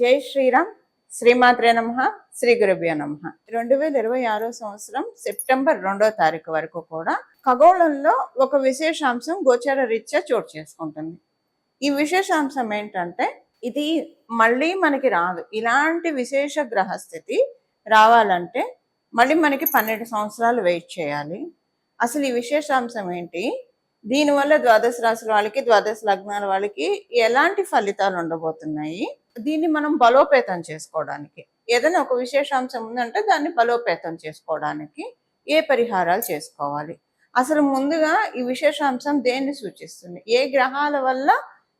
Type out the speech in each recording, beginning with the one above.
జై శ్రీరామ్. శ్రీమాత్రే నమః. శ్రీ గురుభ్యో నమః. 2026 సంవత్సరం సెప్టెంబర్ 2వ తారీఖు వరకు కూడా ఖగోళంలో ఒక విశేషాంశం గోచర రీత్యా చోటు చేసుకుంటుంది. ఈ విశేషాంశం ఏంటంటే ఇది మళ్ళీ మనకి రాదు. ఇలాంటి విశేష గ్రహస్థితి రావాలంటే మళ్ళీ మనకి 12 సంవత్సరాలు వెయిట్ చేయాలి. అసలు ఈ విశేషాంశం ఏంటి, దీనివల్ల ద్వాదశ రాశుల వాళ్ళకి, ద్వాదశ లగ్నాల వాళ్ళకి ఎలాంటి ఫలితాలు ఉండబోతున్నాయి, దీన్ని మనం బలోపేతం చేసుకోవడానికి, ఏదైనా ఒక విశేషాంశం ఉందంటే దాన్ని బలోపేతం చేసుకోవడానికి ఏ పరిహారాలు చేసుకోవాలి, అసలు ముందుగా ఈ విశేషాంశం దేన్ని సూచిస్తుంది, ఏ గ్రహాల వల్ల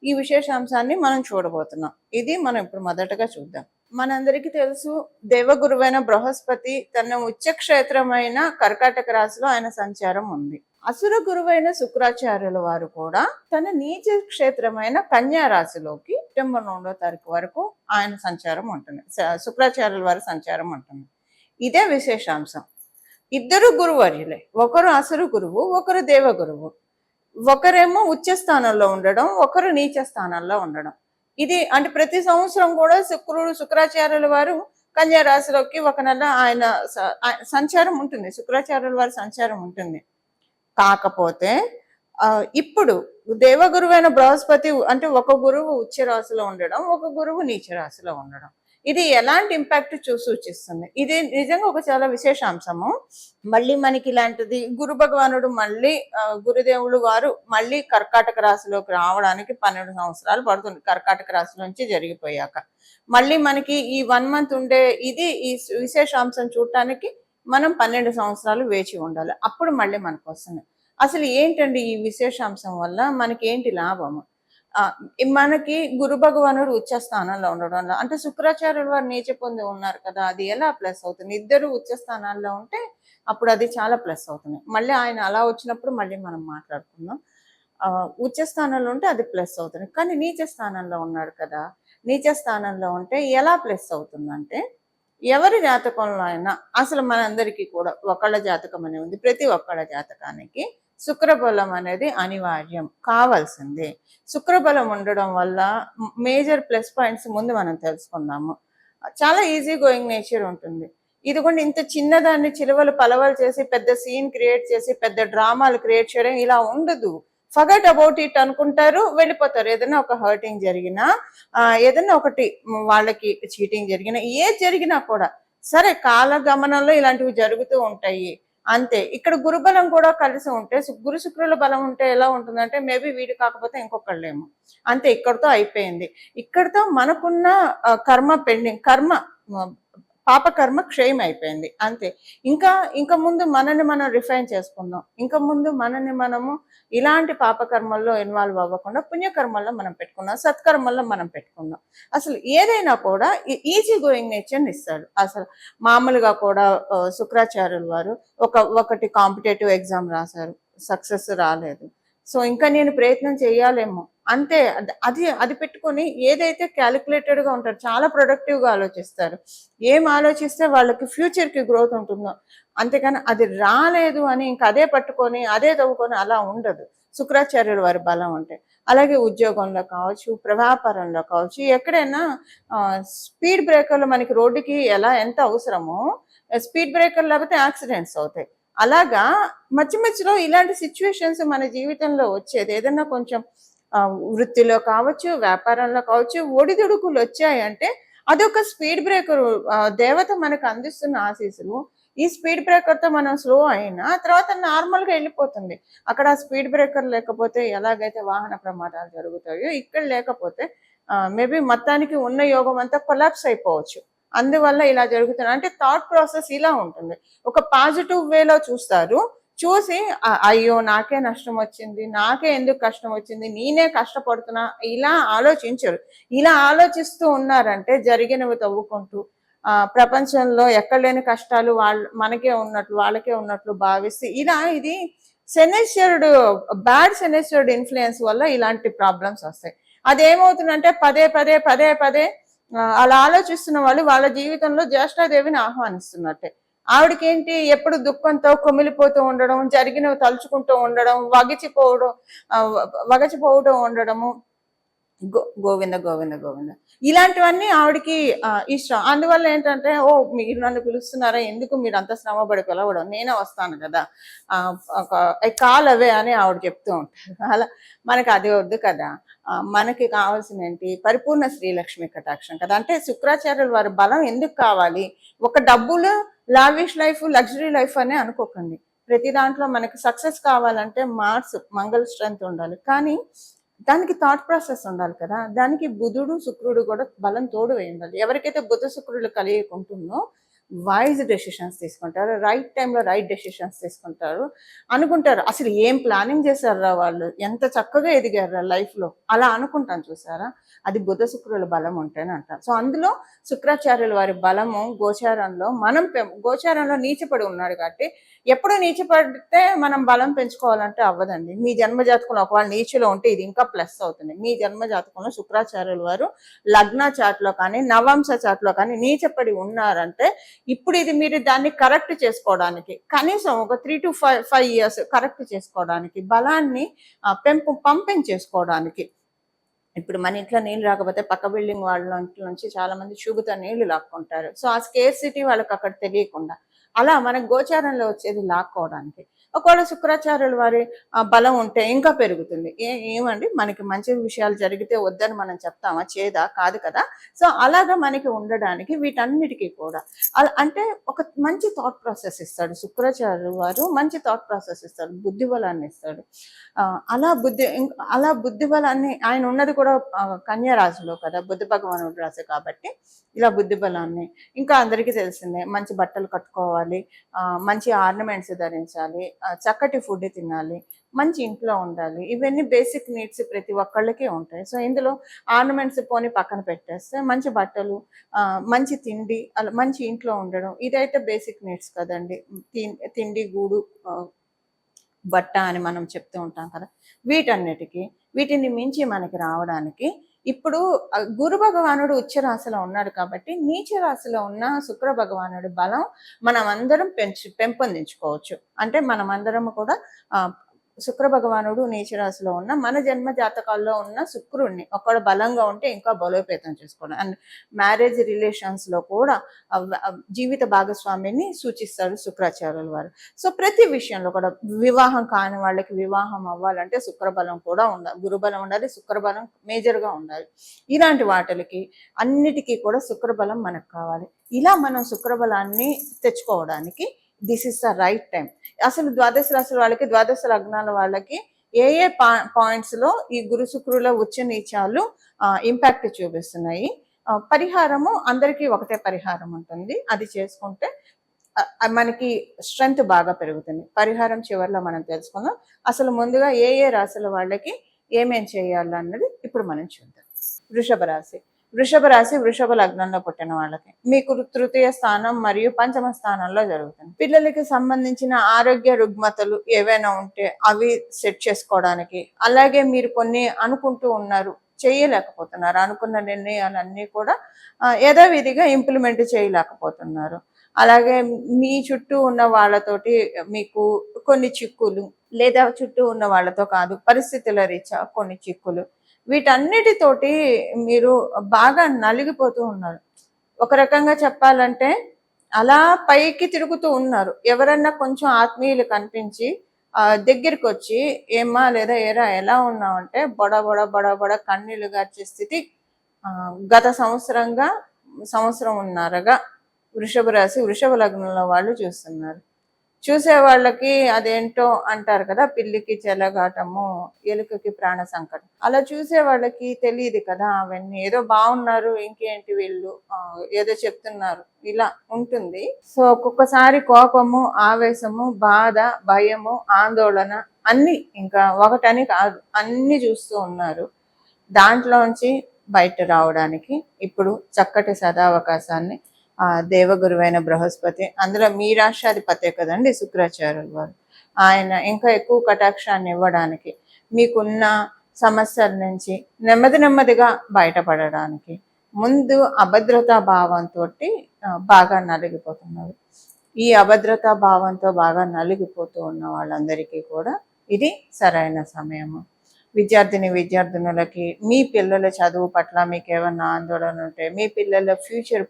ఈ విశేషాంశాన్ని మనం చూడబోతున్నాం, ఇది మనం ఇప్పుడు మొదటగా చూద్దాం. మనందరికీ తెలుసు, దేవగురువైన బృహస్పతి తన ఉచ్చక్షేత్రమైన కర్కాటక రాశిలో ఆయన సంచారం ఉంది. అసుర గురువైన శుక్రాచార్యుల వారు కూడా తన నీచ క్షేత్రమైన కన్యా రాశిలోకి సెప్టెంబర్ 2వ తారీఖు వరకు ఆయన సంచారం ఉంటుంది, శుక్రాచార్యుల వారి సంచారం ఉంటుంది. ఇదే విశేషాంశం. ఇద్దరు గురువర్యులే, ఒకరు అసురు గురువు, ఒకరు దేవ గురువు. ఒకరేమో ఉచ్చ స్థానంలో ఉండడం, ఒకరు నీచ స్థానంలో ఉండడం. ఇది అంటే ప్రతి సంవత్సరం కూడా శుక్రాచార్యుల వారు కన్యా రాశిలోకి ఒక నెల ఆయన సంచారం ఉంటుంది, శుక్రాచార్యుల వారి సంచారం ఉంటుంది. కాకపోతే ఇప్పుడు దేవగురువైన బృహస్పతి అంటే ఒక గురువు ఉచ్చ రాశిలో ఉండడం, ఒక గురువు నీచ రాశిలో ఉండడం, ఇది ఎలాంటి ఇంపాక్ట్ సూచిస్తుంది. ఇది నిజంగా ఒక చాలా విశేషాంశము. మళ్ళీ మనకి ఇలాంటిది గురు భగవానుడు మళ్ళీ గురుదేవులు వారు మళ్ళీ కర్కాటక రాశిలోకి రావడానికి 12 సంవత్సరాలు పడుతుంది. కర్కాటక రాశి నుంచి జరిగిపోయాక మళ్ళీ మనకి ఈ 1 మంత్ ఉండే ఇది ఈ విశేషాంశం చూడటానికి మనం 12 సంవత్సరాలు వేచి ఉండాలి. అప్పుడు మళ్ళీ మనకు వస్తుంది. అసలు ఏంటండి ఈ విశేషాంశం వల్ల మనకి ఏంటి లాభము? మనకి గురు భగవానుడు ఉచ్చ స్థానంలో ఉండడం వల్ల, అంటే శుక్రాచార్యుల వారు నీచ పొంది ఉన్నారు కదా, అది ఎలా ప్లస్ అవుతుంది? ఇద్దరు ఉచ్చ స్థానాల్లో ఉంటే అప్పుడు అది చాలా ప్లస్ అవుతుంది. మళ్ళీ ఆయన అలా వచ్చినప్పుడు మళ్ళీ మనం మాట్లాడుకుందాం. ఉచ్చ స్థానంలో ఉంటే అది ప్లస్ అవుతుంది. కానీ నీచ స్థానంలో ఉన్నాడు కదా, నీచ స్థానంలో ఉంటే ఎలా ప్లస్ అవుతుందంటే, ఎవరి జాతకంలో అయినా అసలు మనందరికీ కూడా ఒకళ్ళ జాతకం అనేది ఉంది. ప్రతి ఒక్కళ్ళ జాతకానికి శుక్రబలం అనేది అనివార్యం, కావాల్సిందే. శుక్రబలం ఉండడం వల్ల మేజర్ ప్లస్ పాయింట్స్ ముందు మనం తెలుసుకుందాము. చాలా ఈజీ గోయింగ్ నేచర్ ఉంటుంది. ఇది కూడా ఇంత చిన్నదాన్ని చిలువలు పలవలు చేసి పెద్ద సీన్ క్రియేట్ చేసి పెద్ద డ్రామాలు క్రియేట్ చేయడం ఇలా ఉండదు. ఫర్గెట్ అబౌట్ ఇట్ అనుకుంటారు, వెళ్ళిపోతారు. ఏదైనా ఒక హర్టింగ్ జరిగినా, ఏదైనా ఒకటి వాళ్ళకి చీటింగ్ జరిగినా, ఏది జరిగినా కూడా సరే కాలగమనంలో ఇలాంటివి జరుగుతూ ఉంటాయి అంతే. ఇక్కడ గురుబలం కూడా కలిసి ఉంటే, గురు శుక్రుల బలం ఉంటే ఎలా ఉంటుందంటే, మేబీ వీడు కాకపోతే ఇంకొకళ్ళేమో, అంతే. ఇక్కడతో అయిపోయింది. ఇక్కడతో మనకున్న కర్మ పెండింగ్, పాపకర్మ క్షయం అయిపోయింది, అంతే. ఇంకా ముందు మనల్ని మనం రిఫైన్ చేసుకుందాం. ఇంకా ముందు మనల్ని మనము ఇలాంటి పాపకర్మల్లో ఇన్వాల్వ్ అవ్వకుండా పుణ్యకర్మల్లో మనం పెట్టుకుందాం, సత్కర్మల్లో మనం పెట్టుకుందాం. అసలు ఏదైనా కూడా ఈజీ గోయింగ్ నేచర్ని ఇస్తాడు. అసలు మామూలుగా కూడా శుక్రాచార్యుల వారు ఒకటి కాంపిటేటివ్ ఎగ్జామ్ రాశారు, సక్సెస్ రాలేదు. సో ఇంకా నేను ప్రయత్నం చేయాలేమో, అంతే. అది పెట్టుకొని ఏదైతే క్యాలిక్యులేటెడ్గా ఉంటారు, చాలా ప్రొడక్టివ్గా ఆలోచిస్తారు. ఏం ఆలోచిస్తే వాళ్ళకి ఫ్యూచర్కి గ్రోత్ ఉంటుందో, అంతేకాని అది రాలేదు అని ఇంకా అదే పట్టుకొని అదే తవ్వుకొని అలా ఉండదు శుక్రాచార్యుల వారి బలం ఉంటే. అలాగే ఉద్యోగంలో కావచ్చు, వ్యాపారంలో కావచ్చు, ఎక్కడైనా స్పీడ్ బ్రేకర్లు మనకి రోడ్డుకి ఎంత అవసరమో, స్పీడ్ బ్రేకర్ లేకపోతే యాక్సిడెంట్స్ అవుతాయి. అలాగా మధ్యలో ఇలాంటి సిచ్యువేషన్స్ మన జీవితంలో వచ్చేది. ఏదైనా కొంచెం వృత్తిలో కావచ్చు, వ్యాపారంలో కావచ్చు, ఒడిదుడుకులు వచ్చాయంటే అదొక స్పీడ్ బ్రేకర్. దేవత మనకు అందిస్తున్న ఆశీస్సులు. ఈ స్పీడ్ బ్రేకర్తో మనం స్లో అయినా తర్వాత నార్మల్గా వెళ్ళిపోతుంది. అక్కడ స్పీడ్ బ్రేకర్ లేకపోతే ఎలాగైతే వాహన ప్రమాదాలు జరుగుతాయో, ఇక్కడ లేకపోతే మేబీ మొత్తానికి ఉన్న యోగం అంతా కొలాప్స్ అయిపోవచ్చు. అందువల్ల ఇలా జరుగుతుంది. అంటే థాట్ ప్రాసెస్ ఇలా ఉంటుంది. ఒక పాజిటివ్ వేలో చూస్తారు, చూసి అయ్యో నాకే నష్టం వచ్చింది, నాకే ఎందుకు కష్టం వచ్చింది, నేనే కష్టపడుతున్నా, ఇలా ఆలోచించరు. ఇలా ఆలోచిస్తూ ఉన్నారంటే జరిగినవి తవ్వుకుంటూ ప్రపంచంలో ఎక్కడ లేని కష్టాలు మనకే ఉన్నట్లు వాళ్ళకే ఉన్నట్లు భావిస్తే ఇది శనేశ్వరుడు, బ్యాడ్ శనేశ్వరుడు ఇన్ఫ్లుయెన్స్ వల్ల ఇలాంటి ప్రాబ్లమ్స్ వస్తాయి. అదేమవుతుందంటే పదే పదే పదే పదే అలా ఆలోచిస్తున్న వాళ్ళు వాళ్ళ జీవితంలో జ్యేష్ఠాదేవిని ఆహ్వానిస్తున్నట్టే. ఆవిడకేంటి ఎప్పుడు దుఃఖంతో కుమిలిపోతూ ఉండడం, జరిగినవి తలుచుకుంటూ ఉండడం, వగచిపోవడం ఉండడము, గోవింద గోవింద గోవింద ఇలాంటివన్నీ ఆవిడకి ఇష్టం. అందువల్ల ఏంటంటే, ఓ మీరు నన్ను పిలుస్తున్నారా, ఎందుకు మీరు అంత శ్రమ పడి పిలవడం, నేనే వస్తాను కదా, ఒక కాల్ అవే అని ఆవిడ చెప్తూ ఉంటారు. అలా మనకి అది వద్దు కదా. మనకి కావాల్సిన ఏంటి, పరిపూర్ణ శ్రీలక్ష్మి కటాక్షం కదా. అంటే శుక్రాచార్యుల వారి బలం ఎందుకు కావాలి, ఒక డబ్బులు లావిష్ లైఫ్ లగ్జరీ లైఫ్ అనే అనుకోకండి. ప్రతి దాంట్లో మనకి సక్సెస్ కావాలంటే మార్స్ మంగళ స్ట్రెంత్ ఉండాలి, కానీ దానికి థాట్ ప్రాసెస్ ఉండాలి కదా. దానికి బుధుడు శుక్రుడు కూడా బలం తోడు వేయాలి. ఎవరికైతే బుధ శుక్రుడు కలిగి ఉంటుందో వైజ్ డెసిషన్స్ తీసుకుంటారు, రైట్ టైంలో రైట్ డెసిషన్స్ తీసుకుంటారు. అనుకుంటారు అసలు ఏం ప్లానింగ్ చేశారా వాళ్ళు, ఎంత చక్కగా ఎదిగారా లైఫ్లో, అలా అనుకుంటాను చూసారా. అది బుధ శుక్రుల బలం ఉంటేనే అంటారు. సో అందులో శుక్రాచార్యుల వారి బలము గోచారంలో, మనం గోచారంలో నీచపడి ఉన్నాడు కాబట్టి, ఎప్పుడు నీచపడితే మనం బలం పెంచుకోవాలంటే అవ్వదండి. మీ జన్మజాతకంలో ఒకవేళ నీచులో ఉంటే ఇది ఇంకా ప్లస్ అవుతుంది. మీ జన్మజాతకంలో శుక్రాచార్యుల వారు లగ్న చాట్లో కానీ నవంశ చాట్లో కానీ నీచపడి ఉన్నారంటే, ఇప్పుడు ఇది మీరు దాన్ని కరెక్ట్ చేసుకోవడానికి కనీసం ఒక 3 to 5 years కరెక్ట్ చేసుకోవడానికి, బలాన్ని పంపించేసుకోవడానికి. ఇప్పుడు మన ఇంట్లో నీళ్ళు రాకపోతే పక్క బిల్డింగ్ వాళ్ళ ఇంట్లో నుంచి చాలా మంది చూపుతో నీళ్లు లాక్కుంటారు. సో ఆ స్కేర్సిటీ వాళ్ళకి అక్కడ తెలియకుండా, అలా మన గోచారంలో వచ్చేది లాక్కోవడానికి. ఒకవేళ శుక్రాచార్యుల వారి బలం ఉంటే ఇంకా పెరుగుతుంది. ఏమండి, మనకి మంచి విషయాలు జరిగితే వద్దని మనం చెప్తామా, చేదా కాదు కదా. సో అలాగా మనకి ఉండడానికి వీటన్నిటికీ కూడా అంటే ఒక మంచి థాట్ ప్రాసెస్ ఇస్తాడు శుక్రాచార్యుల వారు, మంచి థాట్ ప్రాసెస్ ఇస్తాడు, బుద్ధి బలాన్ని ఇస్తాడు. అలా బుద్ధి బలాన్ని, ఆయన ఉన్నది కూడా కన్యా రాశిలో కదా, బుద్ధ భగవానుడు రాశి కాబట్టి ఇలా బుద్ధి బలాన్ని, ఇంకా అందరికీ తెలిసిందే మంచి బట్టలు కట్టుకోవాలి, మంచి ఆర్నమెంట్స్ ధరించాలి, చక్కటి ఫుడ్ తినాలి, మంచి ఇంట్లో ఉండాలి. ఇవన్నీ బేసిక్ నీడ్స్ ప్రతి ఒక్కళ్ళకి ఉంటాయి. సో ఇందులో ఆర్నమెంట్స్ పోని పక్కన పెట్టేస్తే మంచి బట్టలు, మంచి తిండి, అలా మంచి ఇంట్లో ఉండడం, ఇదైతే బేసిక్ నీడ్స్ కదండి. తిండి, గూడు, బట్ట అని మనం చెప్తూ ఉంటాం కదా. వీటిని మించి మనకి రావడానికి ఇప్పుడు గురు భగవానుడు ఉచ్చ రాశిలో ఉన్నాడు కాబట్టి, నీచ రాశిలో ఉన్న శుక్ర భగవానుడి బలం మనం అందరం పెంపొందించుకోవచ్చు. అంటే మనమందరం కూడా శుక్ర భగవానుడు నీచ రాశిలో ఉన్న మన జన్మ జాతకాల్లో ఉన్న శుక్రుడిని ఒకడు బలంగా ఉంటే ఇంకా బలోపేతం చేసుకోవడం. అండ్ మ్యారేజ్ రిలేషన్స్ లో కూడా జీవిత భాగస్వామిని సూచిస్తాడు శుక్రాచార్యుల వారు. సో ప్రతి విషయంలో కూడా, వివాహం కాని వాళ్ళకి వివాహం అవ్వాలంటే శుక్రబలం కూడా ఉండాలి, గురుబలం ఉండాలి, శుక్రబలం మేజర్గా ఉండాలి. ఇలాంటి వాటికి అన్నిటికీ కూడా శుక్రబలం మనకు కావాలి. ఇలా మనం శుక్రబలాన్ని తెచ్చుకోవడానికి this is the right time. అసలు ద్వాదశ రాశుల వాళ్ళకి, ద్వాదశ లగ్నాల వాళ్ళకి ఏ పాయింట్స్ లో ఈ గురు శుక్రుల ఉచ్చ నీచాలు ఇంపాక్ట్ చూపిస్తున్నాయి. పరిహారము అందరికీ ఒకటే పరిహారం ఉంటుంది, అది చేసుకుంటే మనకి స్ట్రెంగ్త్ బాగా పెరుగుతుంది. పరిహారం చివరిలో మనం తెలుసుకుందాం. అసలు ముందుగా ఏ రాశుల వాళ్ళకి ఏమేం చేయాలన్నది ఇప్పుడు మనం చూద్దాం. వృషభ రాశి వృషభ లగ్నంలో పుట్టిన వాళ్ళకి మీకు తృతీయ స్థానం మరియు పంచమ స్థానంలో జరుగుతుంది. పిల్లలకి సంబంధించిన ఆరోగ్య రుగ్మతలు ఏవైనా ఉంటే అవి సెట్ చేసుకోవడానికి, అలాగే మీరు కొన్ని అనుకుంటూ ఉన్నారు చేయలేకపోతున్నారు, అనుకున్న నిర్ణయాలన్నీ కూడా యథావిధిగా ఇంప్లిమెంట్ చేయలేకపోతున్నారు. అలాగే మీ చుట్టూ ఉన్న వాళ్ళతోటి మీకు కొన్ని చిక్కులు, లేదా చుట్టూ ఉన్న వాళ్ళతో కాదు పరిస్థితుల రీత్యా కొన్ని చిక్కులు, వీటన్నిటితోటి మీరు బాగా నలిగిపోతూ ఉన్నారు. ఒక రకంగా చెప్పాలంటే అలా పైకి తిరుగుతూ ఉన్నారు. ఎవరన్నా కొంచెం ఆత్మీయులు కనిపించి దగ్గరికి వచ్చి ఏమ్మా లేదా ఏరా ఎలా ఉన్నావంటే బొడ బొడ బొడ బొడ కన్నీళ్లు గార్చే స్థితి గత సంవత్సరం ఉన్నారగా వృషభ రాశి వృషభ లగ్నంలో వాళ్ళు చూస్తున్నారు. చూసే వాళ్ళకి అదేంటో అంటారు కదా, పిల్లికి చెలగాటము ఎలుకకి ప్రాణ సంకటం. అలా చూసే వాళ్ళకి తెలియదు కదా అవన్నీ. ఏదో బాగున్నారు, ఇంకేంటి వీళ్ళు ఏదో చెప్తున్నారు, ఇలా ఉంటుంది. సో ఒక్కొక్కసారి కోపము, ఆవేశము, బాధ, భయము, ఆందోళన అన్ని, ఇంకా ఒకటని కాదు అన్ని చూస్తూ ఉన్నారు. దాంట్లోంచి బయట రావడానికి ఇప్పుడు చక్కటి సదావకాశాన్ని దేవగురువైన బృహస్పతి, అందులో మీ రాష్ట్రాధిపతే కదండి శుక్రాచార్యుల వారు, ఆయన ఇంకా ఎక్కువ కటాక్షాన్ని ఇవ్వడానికి, మీకున్న సమస్యల నుంచి నెమ్మదిగా బయటపడడానికి, ముందు అభద్రతా భావంతో బాగా నలిగిపోతున్నారు. ఈ అభద్రతా భావంతో బాగా నలిగిపోతూ ఉన్న వాళ్ళందరికీ కూడా ఇది సరైన సమయము. విద్యార్థినులకి మీ పిల్లల చదువు పట్ల మీకు ఏమన్నా ఆందోళన ఉంటే, మీ పిల్లల ఫ్యూచర్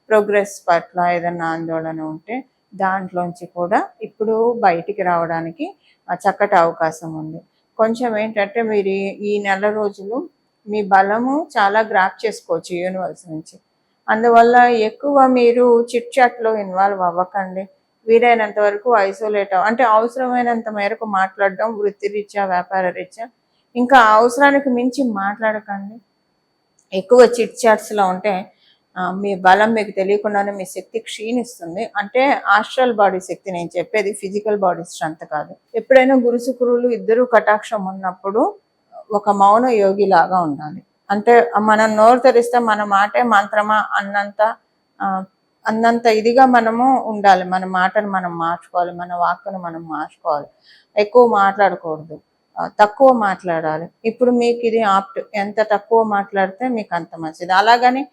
ప్రోగ్రెస్ పట్ల ఏదన్నా ఆందోళన ఉంటే దాంట్లోంచి కూడా ఇప్పుడు బయటికి రావడానికి చక్కటి అవకాశం ఉంది. కొంచెం ఏంటంటే మీరు ఈ నెల రోజులు మీ బలము చాలా గ్రాప్ చేసుకోవచ్చు యూనివర్స్ నుంచి. అందువల్ల ఎక్కువ మీరు చిట్ చాట్లో ఇన్వాల్వ్ అవ్వకండి. వీలైనంత వరకు ఐసోలేట్ అంటే అవసరమైనంత మేరకు మాట్లాడడం, వృత్తిరీత్యా వ్యాపార రీత్యా. ఇంకా అవసరానికి మించి మాట్లాడకండి. ఎక్కువ చిట్ చాట్స్లో ఉంటే మీ బలం మీకు తెలియకుండానే మీ శక్తి క్షీణిస్తుంది. అంటే ఆస్ట్రల్ బాడీ శక్తి నేను చెప్పేది, ఫిజికల్ బాడీ స్ట్రెంత్ కాదు. ఎప్పుడైనా గురు శుక్రులు ఇద్దరు కటాక్షం ఉన్నప్పుడు ఒక మౌన యోగి లాగా ఉండాలి. అంటే మనం నోరు తెరిస్తే మన మాటే మంత్రమా అన్నంత ఇదిగా మనము ఉండాలి. మన మాటను మనం మార్చుకోవాలి, మన వాక్కును మనం మార్చుకోవాలి. ఎక్కువ మాట్లాడకూడదు, తక్కువ మాట్లాడాలి. ఇప్పుడు మీకు ఇది ఆప్ట్, ఎంత తక్కువ మాట్లాడితే మీకు అంత మంచిది. అలాగని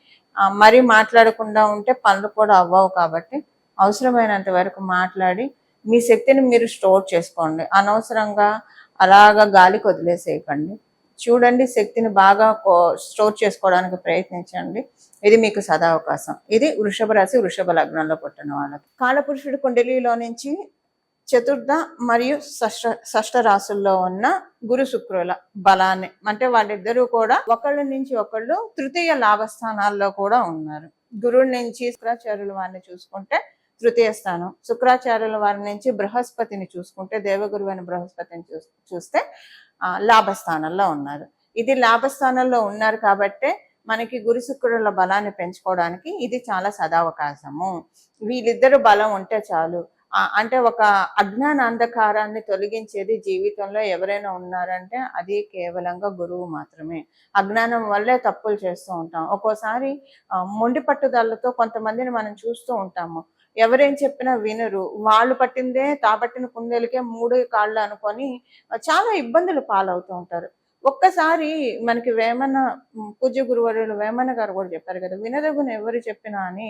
మరీ మాట్లాడకుండా ఉంటే పనులు కూడా అవ్వవు. కాబట్టి అవసరమైనంత వరకు మాట్లాడి మీ శక్తిని మీరు స్టోర్ చేసుకోండి. అనవసరంగా అలాగా గాలికి వదిలేసేయకండి. చూడండి, శక్తిని బాగా స్టోర్ చేసుకోవడానికి ప్రయత్నించండి. ఇది మీకు సదావకాశం. ఇది వృషభ రాశి, వృషభ లగ్నంలో పుట్టిన వాళ్ళకి. కాలపురుషుడు కుండలిలో నుంచి చతుర్థ మరియు షష్ఠ రాశుల్లో ఉన్న గురు శుక్రుల బలాన్ని, అంటే వాళ్ళిద్దరూ కూడా ఒకళ్ళ నుంచి ఒకళ్ళు తృతీయ లాభస్థానాల్లో కూడా ఉన్నారు. గురువు నుంచి శుక్రాచార్యుల వారిని చూసుకుంటే తృతీయ స్థానం, శుక్రాచార్యుల వారి నుంచి బృహస్పతిని చూసుకుంటే, దేవగురువు అయిన బృహస్పతిని చూస్తే లాభస్థానంలో ఉన్నారు. ఇది లాభస్థానంలో ఉన్నారు కాబట్టే మనకి గురు శుక్రుల బలాన్ని పెంచుకోవడానికి ఇది చాలా సదావకాశము. వీళ్ళిద్దరు బలం ఉంటే చాలు. అంటే ఒక అజ్ఞాన అంధకారాన్ని తొలగించేది జీవితంలో ఎవరైనా ఉన్నారంటే అది కేవలంగా గురువు మాత్రమే. అజ్ఞానం వల్లే తప్పులు చేస్తూ ఉంటాం. ఒక్కోసారి మొండి పట్టుదలతో కొంతమందిని మనం చూస్తూ ఉంటాము. ఎవరేం చెప్పినా వినరు. వాళ్ళు పట్టిందే తాపట్టిన కుందేలకే మూడు కాళ్ళు అనుకొని చాలా ఇబ్బందులు పాలవుతూ ఉంటారు. ఒక్కసారి మనకి పూజ్య గురువర్యులు వేమన గారు కూడా చెప్పారు కదా, వినదగున ఎవరు చెప్పినా అని.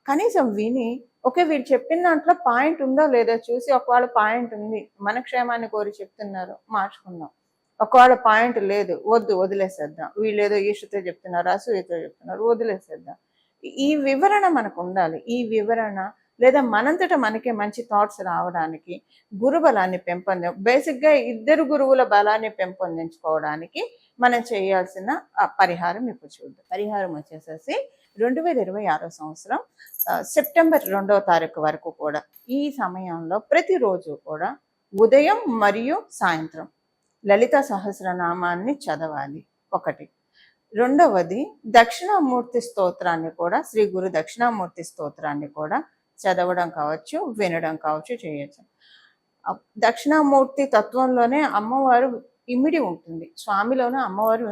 కనీసం విని ఓకే వీళ్ళు చెప్పిన దాంట్లో పాయింట్ ఉందో లేదో చూసి, ఒకవేళ పాయింట్ ఉంది, మన క్షేమాన్ని కోరి చెప్తున్నారు, మార్చుకుందాం. ఒకవేళ పాయింట్ లేదు, వదిలేసేద్దాం. వీళ్ళు ఏదో ఈషతో చెప్తున్నారు, అసూయతో చెప్తున్నారు, వదిలేసేద్దాం. ఈ వివరణ మనకు ఉండాలి. ఈ వివరణ లేదా మనంతట మనకే మంచి థాట్స్ రావడానికి గురు బలాన్ని బేసిక్గా ఇద్దరు గురువుల బలాన్ని పెంపొందించుకోవడానికి మనం చేయాల్సిన పరిహారం ఇప్పుడు చూద్దాం. పరిహారం వచ్చేసేసి 2026 సంవత్సరం సెప్టెంబర్ 2వ తారీఖు వరకు కూడా ఈ సమయంలో ప్రతిరోజు కూడా ఉదయం మరియు సాయంత్రం లలిత సహస్రనామాన్ని చదవాలి. ఒకటి. రెండవది, దక్షిణామూర్తి స్తోత్రాన్ని కూడా, శ్రీ గురు దక్షిణామూర్తి స్తోత్రాన్ని కూడా చదవడం కావచ్చు, వినడం కావచ్చు, చేయొచ్చు. దక్షిణామూర్తి తత్వంలోనే అమ్మవారు ఇమిడి ఉంటుంది, స్వామిలోనే అమ్మవారు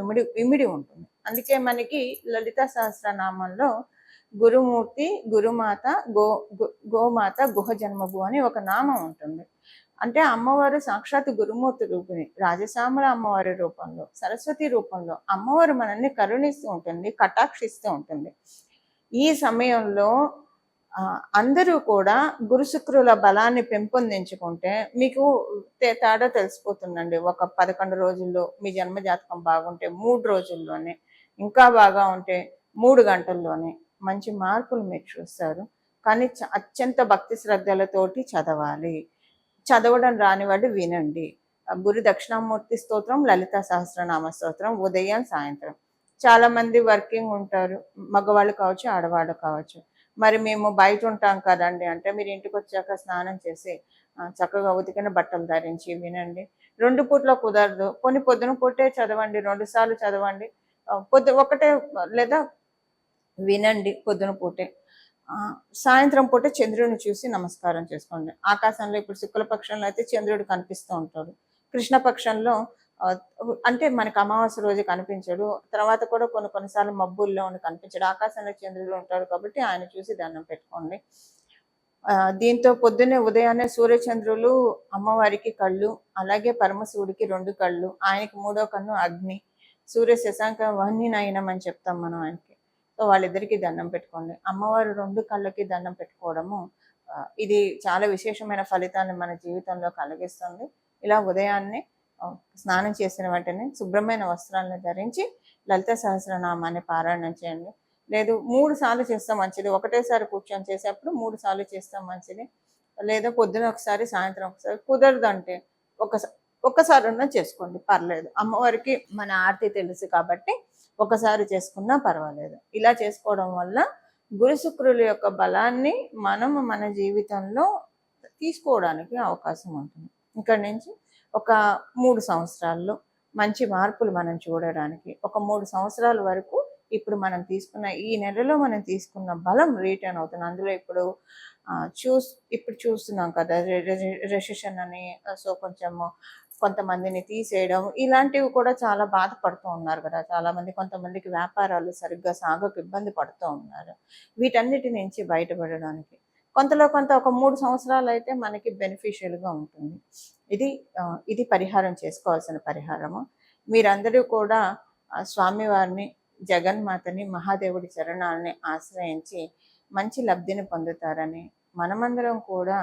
ఇమిడి ఉంటుంది. అందుకే మనకి లలిత సహస్రనామంలో గురుమూర్తి, గురుమాత, గోమాత, గుహ జన్మభు అని ఒక నామం ఉంటుంది. అంటే అమ్మవారు సాక్షాత్ గురుమూర్తి రూపిణి, రాజశ్యామల అమ్మవారి రూపంలో, సరస్వతి రూపంలో అమ్మవారు మనల్ని కరుణిస్తూ ఉంటుంది, కటాక్షిస్తూ ఉంటుంది. ఈ సమయంలో అందరూ కూడా గురు శుక్రుల బలాన్ని పెంపొందించుకుంటే మీకు తేడా తెలిసిపోతుందండి. ఒక 11 రోజుల్లో మీ జన్మజాతకం బాగుంటే 3 రోజుల్లోనే, ఇంకా బాగా ఉంటే 3 గంటల్లోనే మంచి మార్పులు మీరు చూస్తారు. కానీ అత్యంత భక్తి శ్రద్ధలతోటి చదవాలి. చదవడం రాని వాడు వినండి. గురు దక్షిణామూర్తి స్తోత్రం, లలిత సహస్రనామ స్తోత్రం ఉదయం సాయంత్రం. చాలా మంది వర్కింగ్ ఉంటారు, మగవాళ్ళు కావచ్చు, ఆడవాళ్ళు కావచ్చు. మరి మేము బయట ఉంటాం కదండి అంటే, మీరు ఇంటికి వచ్చాక స్నానం చేసి చక్కగా ఉతికిన బట్టలు ధరించి వినండి. 2 పూట్ల కుదరదు, పొద్దున పూటే చదవండి, 2 సార్లు చదవండి. ఒకటే లేదా వినండి పొద్దున పూటే. సాయంత్రం పూట చంద్రుడిని చూసి నమస్కారం చేసుకోండి. ఆకాశంలో ఇప్పుడు శుక్లపక్షంలో అయితే చంద్రుడు కనిపిస్తూ ఉంటాడు. కృష్ణపక్షంలో అంటే మనకు అమావాస్య రోజు కనిపించడు, తర్వాత కూడా కొన్నిసార్లు మబ్బుల్లో కనిపించడు. ఆకాశంలో చంద్రుడు ఉంటాడు కాబట్టి ఆయన చూసి దండం పెట్టుకోండి. దీంతో పొద్దున్నే ఉదయాన్నే సూర్యచంద్రులు అమ్మవారికి కళ్ళు, అలాగే పరమశివుడికి 2 కళ్ళు, ఆయనకి 3వ కన్ను అగ్ని, సూర్య శశాంక వహ్నినయనం అని చెప్తాం మనం ఆయనకి. సో వాళ్ళిద్దరికీ దండం పెట్టుకోండి. అమ్మవారు 2 కళ్ళకి దండం పెట్టుకోవడము ఇది చాలా విశేషమైన ఫలితాన్ని మన జీవితంలో కలిగిస్తుంది. ఇలా ఉదయాన్నే స్నానం చేసిన వెంటనే శుభ్రమైన వస్త్రాలను ధరించి లలిత సహస్రనామాన్ని పారాయణం చేయండి. లేదు 3 సార్లు చేస్తే మంచిది. ఒకటేసారి కూర్చొని చేసేప్పుడు 3 సార్లు చేస్తే మంచిది. లేదా పొద్దున ఒకసారి, సాయంత్రం ఒకసారి. కుదరదంటే ఒక్కసారన్నా చేసుకోండి, పర్లేదు. అమ్మవారికి మన ఆరతి తెలుసు కాబట్టి ఒకసారి చేసుకున్నా పర్వాలేదు. ఇలా చేసుకోవడం వల్ల గురు శుక్రుల యొక్క బలాన్ని మనము మన జీవితంలో తీసుకోవడానికి అవకాశం ఉంటుంది. ఇక్కడి నుంచి ఒక 3 సంవత్సరాల్లో మంచి మార్పులు మనం చూడడానికి, ఒక 3 సంవత్సరాల వరకు ఇప్పుడు మనం తీసుకున్న ఈ నెలలో మనం తీసుకున్న బలం రిటర్న్ అవుతుంది. అందులో ఇప్పుడు ఇప్పుడు చూస్తున్నాం కదా, రెసెషన్ అని. సో కొంచెము కొంతమందిని తీసేయడం ఇలాంటివి కూడా చాలా బాధపడుతూ ఉన్నారు కదా చాలామంది. కొంతమందికి వ్యాపారాలు సరిగ్గా సాగక ఇబ్బంది పడుతూ ఉన్నారు. వీటన్నిటి నుంచి బయటపడడానికి కొంతలో కొంత ఒక 3 సంవత్సరాలు అయితే మనకి బెనిఫిషియల్గా ఉంటుంది. ఇది పరిహారం చేసుకోవాల్సిన పరిహారము. మీరందరూ కూడా స్వామివారిని, జగన్మాతని, మహాదేవుడి చరణాలని ఆశ్రయించి మంచి లబ్ధిని పొందుతారని, మనమందరం కూడా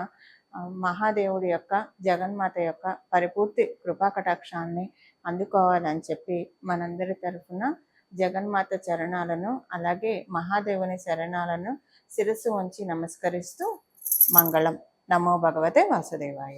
మహాదేవుడి యొక్క, జగన్మాత యొక్క పరిపూర్తి కృపాకటాక్షాన్ని అందుకోవాలని చెప్పి మనందరి తరఫున జగన్మాత చరణాలను అలాగే మహాదేవుని చరణాలను శిరస్సు ఉంచి నమస్కరిస్తూ మంగళం. నమో భగవతే వాసుదేవాయ.